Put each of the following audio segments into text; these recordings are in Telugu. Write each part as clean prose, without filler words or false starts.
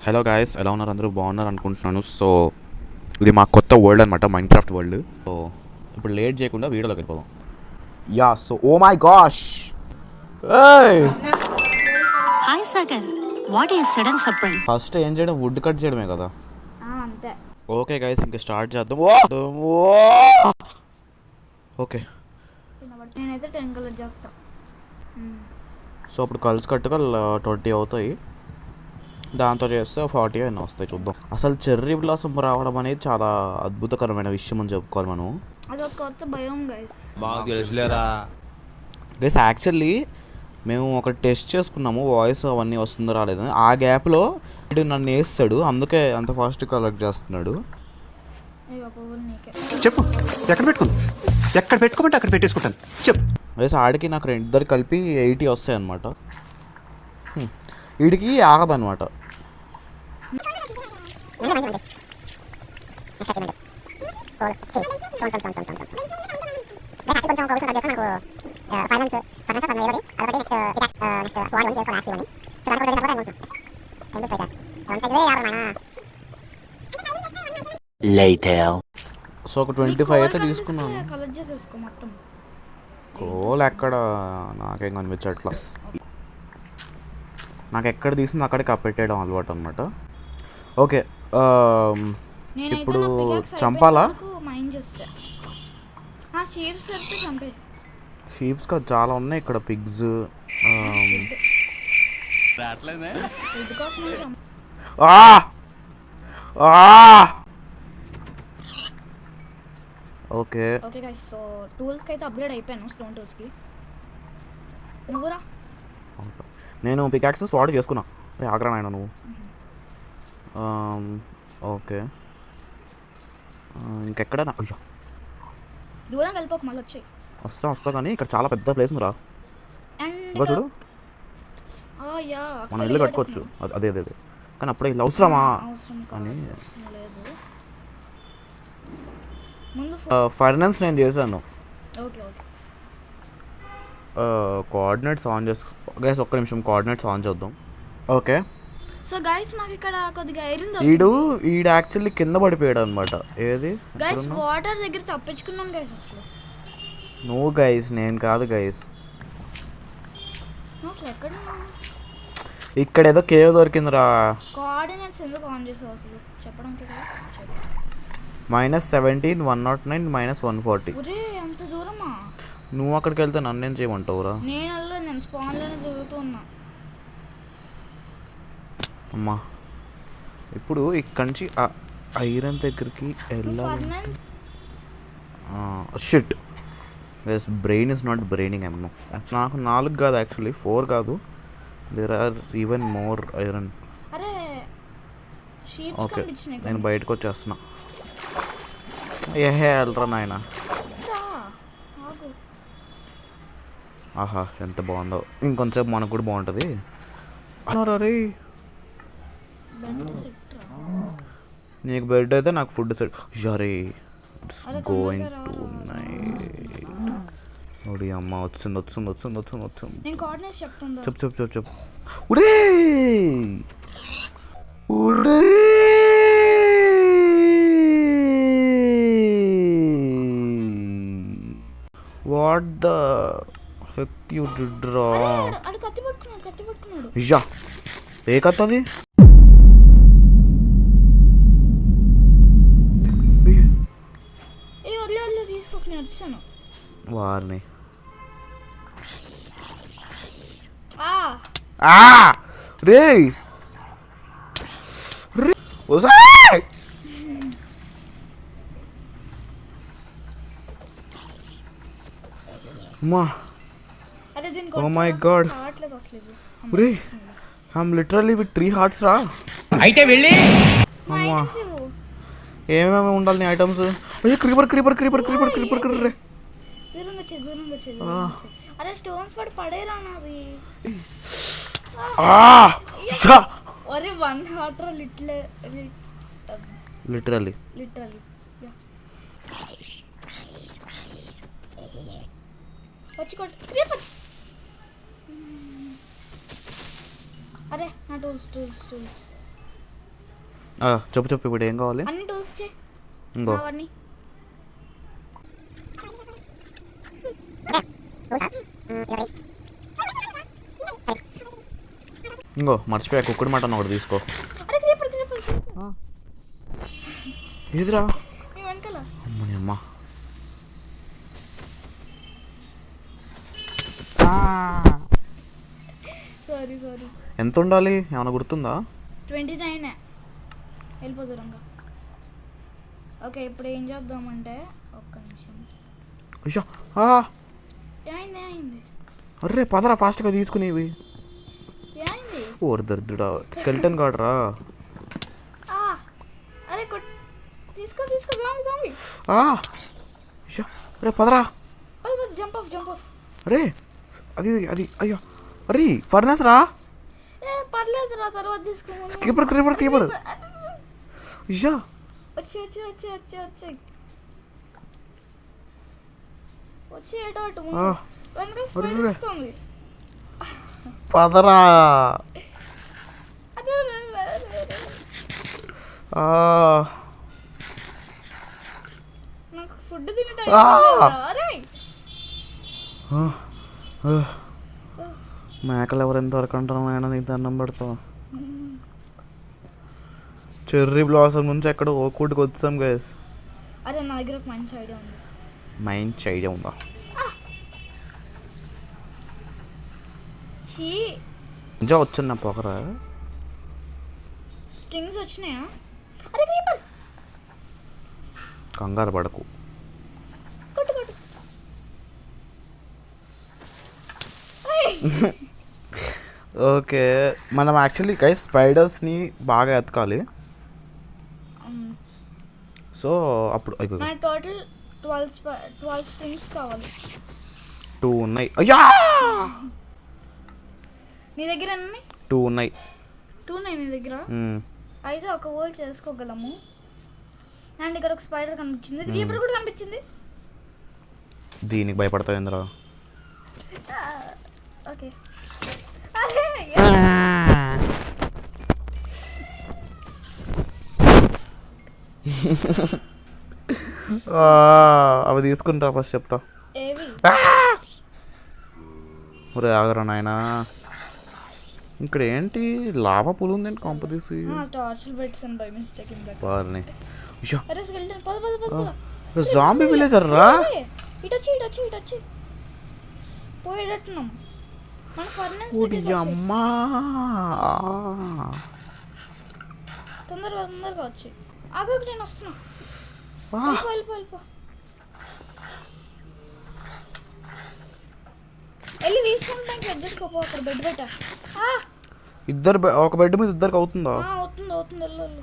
హలో గాయస్, ఎలా ఉన్నారు? అందరూ బాగున్నారు అనుకుంటున్నాను. సో ఇది మా కొత్త వరల్డ్ అనమాట, మైన్క్రాఫ్ట్ వరల్డ్. సో ఇప్పుడు లేట్ చేయకుండా వీడియోలోకి వెళ్ళిపోదాం. Yeah, so oh my gosh, hi Sagar, what is sudden surprise? First ఏం చేయడం, వుడ్ కట్ చేయడమే కదా. అంతే. ఓకే గైస్, ఇంకా స్టార్ట్ చేద్దాం. ఓకే, నేనైతే 10 కలర్ చేస్తా. సో ఇప్పుడు కలిసి కట్టుగా 20 అవుతాయి, దాంతో చేస్తే 40 అయినా వస్తాయి. చూద్దాం. అసలు చెర్రీ బ్లాసమ్ రావడం అనేది చాలా అద్భుతకరమైన విషయం అని చెప్పుకోవాలి మనం. అదొక కొత్త భయం గైస్. గైస్ యాక్చువల్లీ మేము ఒక టెస్ట్ చేసుకున్నాము, వాయిస్ అవన్నీ వస్తుందో రాలేదని. ఆ గ్యాప్లో నన్ను వేస్తాడు, అందుకే అంత ఫాస్ట్ కలెక్ట్ చేస్తున్నాడు. చెప్పు, ఎక్కడ పెట్టుకోమంటే అక్కడ పెట్టేసుకుంటాను. చెప్పు. గైస్ ఆడికి నాకు ఇద్దరు కలిపి 80 వస్తాయి అన్నమాట. వీడికి ఆగదన్నమాట. సో ఒక 25 అయితే తీసుకున్నాను. కలర్ చేసేసుకో మొత్తం. కోల్ ఎక్కడ నాకేం కనిపించట్లా. నాకు ఎక్కడ తీసింది అక్కడికి కప్పెట్టేయడం అలవాటు అనమాట. ఓకే, ఇప్పుడు చంపాలా? షీప్స్ కాదు, చాలా ఉన్నాయి ఇక్కడ. Pigs, okay okay guys, so tools కి అయితే అప్గ్రేడ్ అయిపోయాను, స్టోన్ టూల్స్ కి. నువ్వురా? నేను పికాక్సెస్ వాడి చేసుకున్నా. ఆగ్రా నాయన నువ్వు. ఓకే, ఇంకెక్కడైనా దూరం వెళ్ళిపోక మళ్ళీ వచ్చాయి. వస్తా కానీ ఇక్కడ చాలా పెద్ద ప్లేస్ రా. ఇంకా చూడు, మనం ఇల్లు కట్టుకోవచ్చు. అదే అదే అదే కానీ అప్పుడే ఇల్లు అవసరమా అని. ఫైనాన్స్ నేను చేశాను. కోఆర్డినేట్స్ ఆన్ చేసుకో గైస్, ఒక్క నిమిషం కోఆర్డినేట్స్ ఆన్ చేద్దాం. ఓకే, సో గైస్ మాకు ఇక్కడ కొద్దిగా ఐరన్ ఈడు యాక్చువల్లీ కింద పడిపోయాడు అనమాట. ఏది గైస్? వాటర్ దగ్గర తప్పించుకున్నాం గైస్. అసలు నువ్వు గైస్, నేను కాదు గైస్. ఇక్కడ ఏదో కేవ్ దొరికిందిరా. కోఆర్డినేట్స్ ఎందుకు ఆన్ చేసావు అసలు చెప్పడానికి? -17, 109, -140. ఒరే అంత దూరమా? నువ్వు అక్కడికి వెళ్తే నన్నేం చేయమంటావురా? నేను స్పాన్ లోనే తిరుగుతూ ఉన్నా. అమ్మా, ఇప్పుడు ఇక్కడి నుంచి ఐరన్ దగ్గరికి వెళ్ళాలి. Shit guys, brain is not braining. ఏమో నాకు 4 కాదు, యాక్చువల్లీ 4 కాదు. There are even more iron. Okay, నేను బయటకు వచ్చేస్తున్నా. ఏహే వెళ్ళరా నాయన. ఆహా, ఎంత బాగుందో. ఇంకొంచెం మనకు కూడా బాగుంటుంది. అరే, నీకు బెడ్ అయితే నాకు ఫుడ్ సెట్. సరే, ఇట్స్ గోయింగ్ టు నైట్. ఓడి అమ్మ, వచ్చింది. చెప్పు. ఉడే what the heck you did రా? కత్తి పట్టుకున్నాడు. యా, ఏ కత్తది? తీసుకోను వారిని. రే ఓ మై గాడ్, రే ఐమ్ లిటరల్లీ విత్ 3 hearts రా. అయితే వెళ్ళి అమ్మా, ఏమేమి ఉండాలి నీ ఐటమ్స్? అయ్యో, క్రీపర్. అరే స్టోన్స్ పడి పడేరా నావి. అరే 1 heart లిటరల్లీ. వచ్చి అరే నా టూల్స్ చెప్పు చెప్పు ఇప్పుడు ఏం కావాలి? అన్ని టూల్స్ ఇచ్చే ఇంకో అవన్నీ. ఇంకో మర్చిపోయా కుక్కుడు మటన్ ఒకటి తీసుకో. అరే క్రీపర్ క్రీపర్ ఏదిరా? మీ వెనకాల. అమ్మని అమ్మ. Sorry sorry. ఎంత ఉండాలి ఏమైనా గుర్తుందా? 29 వెళ్ళిపోదురంగా. ఓకే ఇప్పుడు ఏం చేద్దామంటే ఒక్క నిమిషం. అయ్యా ఏమైంది అర్రే పదరా ఫాస్ట్గా తీసుకునేవి. ఏమైంది? ఓరి దరిద్రుడా స్కెల్టన్ గాడ్రా. అరే తీసుకో తీసుకో జాంబీ జాంబీ. అయ్యా అరే పదరా. Jump off. అరే అది అది అయ్యో అరే ఫర్నెస్ రా. పర్లేదు రా తర్వాత తీసుకో. కీపర్ అయ్యా వచ్చి ఏటో వెనక పదరా. నాకు ఫుడ్ తినే టైం. అరే మేకలు ఎవరు ఎంతవరకు అంటారు ఆయన నీకు దండం పెడతావు. చెర్రీ బ్లాసమ్ నుంచి ఎక్కడ ఓకూటికి వచ్చాం గైస్. అరే నా దగ్గర ఒక మంచి ఐడియా ఉంది. మంచి ఐడియా ఉందా? ఇంకా వచ్చా పొగరా. స్ట్రింగ్స్ వచ్చినాయా? అరే క్రీపర్ కంగారు పడకు. ఓకే మనం యాక్చువల్లీ గైస్ స్పైడర్స్ని బాగా ఎతకాలి. సో అప్పుడు టోటల్ 12 స్ట్రింగ్స్ కావాలి. 2 ఉన్నాయి. అయ్యా నీ దగ్గర ఎన్ని? 2 ఉన్నాయి. 2 ఉన్నాయి నీ దగ్గర? అయితే ఒక హోల్ చేసుకోగలము. అండ్ ఇక్కడ ఒక స్పైడర్ కనిపించింది, క్రీపర్ కూడా కనిపించింది. దీనికి భయపడతావు ఏంద్రా? ఓకే అవి తీసుకుంటా ఫస్ట్ చెప్తా. ఒరే ఆగరా నాయనా. ఇక్కడ ఏంటి లావా పూలు ఉందేంటి కాంపదీసి? టార్చ్లు పెట్టాను బై మిస్టేక్ ఇందాక. బార్ని అరే స్కెల్టన్ పద జాంబీ విలేజర్ రా. ఇటు వచ్చి పోయేటట్టున్నాం. మన ఫర్నెస్ అమ్మా తొందరగా వచ్చి ఆగు. నేను వస్తున్నా. వెళ్ళిపో వెళ్ళి తీసుకుంటానికి అడ్జస్ట్కోపో. అక్కడ బెడ్ పెట్టా. ఒక బెడ్ మీద ఇద్దరికి అవుతుందా? అవుతుంది.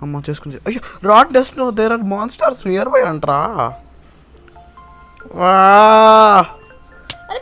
అమ్మ చేసుకుని. అయ్యో రాట్ డస్ట్ no there are monsters nearby అంట్రా. అరే